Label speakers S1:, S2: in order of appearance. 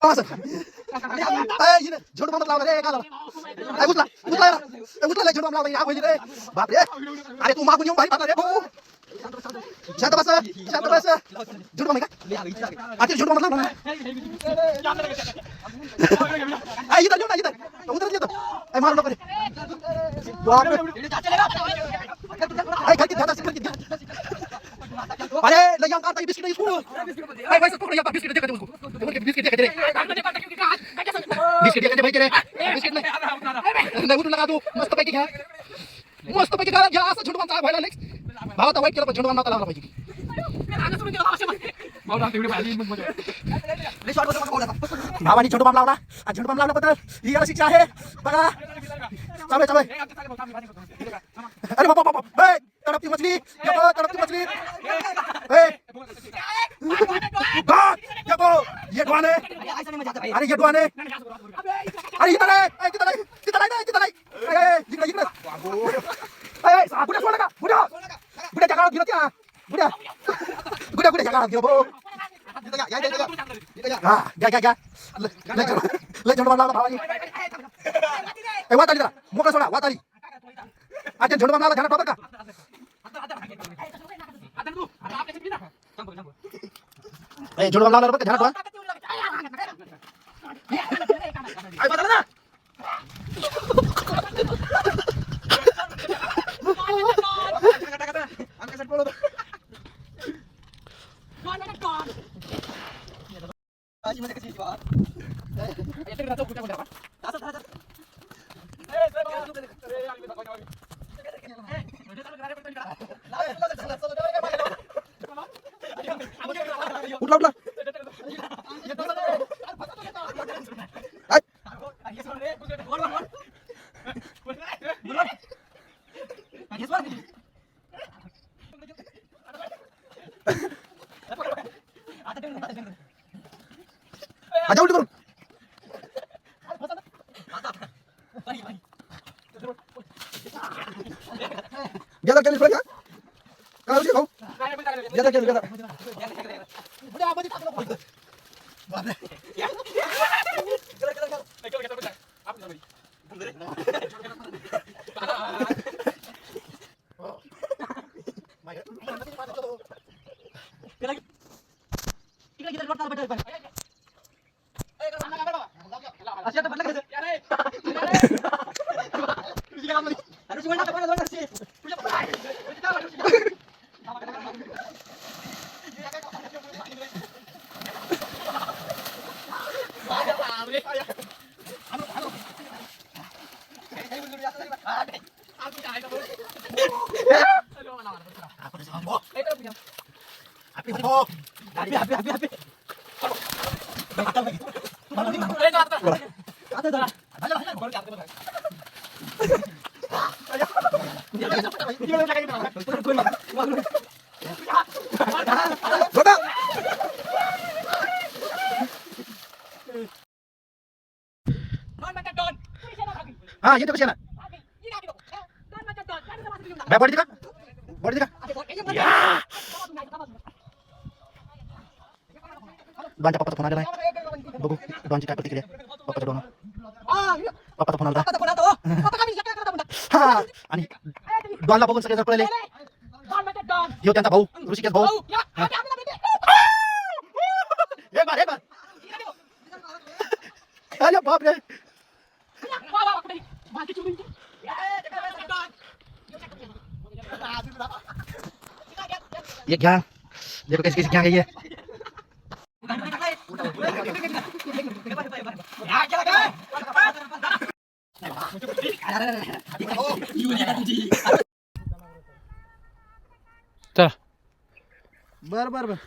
S1: असं हिने झोड बंद लावला रे काला उचला उचला उचला झोड बंद लावला या होईल रे बाप रे अरे तू मागून येऊन बाहेर पाडला रे भाऊ शांत बस झोड बंद का आता झोड बंद लावला आई इधर झोड इधर उधर येतो आई मारू नको रे बाप रे आई खाली ध्यान से अरे ले यहाँ काटा बिस्किट इसको भाई भाई पकड़ यहाँ बिस्किट दे के उसको बिस्किट दे के दे बिस्किट दे के भाई तेरे बिस्किट नहीं उठ लगा तू मस्त पैकी खा घ्या असं छोटू माणसा व्हायला लेक्स भाव आता वाईट केला पण छोटू माणसा लावला पाहिजे भावानी छोटू माम लावला आणि छोटू माम लावल्याबद्दल ही याला शिक्षा आहे बघा चालू अरे बाबा बाबा तड़पती मछली देखो तड़पती मछली देखो ये डुआने अरे ये डुआने अरे इधर है किधर है बुढ़ा सोने का बुढ़ा जगह गिरो क्या बुढ़ा जगह गिरो बो या ले जोड़ मारला भावानी ए वाताली जरा मोकळा सोडा वाताली आता जोड़ मारला ध्यान ठेवा का ए जोड़ मारला बरं ध्यान ठेवा आई बदला ना उठला आजा उलटी करून गेला केली का काय होती भाऊ गेला केली गेला बुड्या आबादी टाकलं बापरे हाँ ये तो कशी ना मैं बॉडी दिखा डॉनच्या पप्पाचा फोन आलेला आहे बघू डॉनची काय प्रतिक्रिया पप्पाचा डॉन पप्पाचा फोन आला हा आणि डॉनला बघून सगळे जळले ह्यो त्यांचा भाऊ ऋषिकेश भाऊ हे बार अरे बाप रे ये क्या देखो कैसे कैसे क्या है ये
S2: चला
S1: बर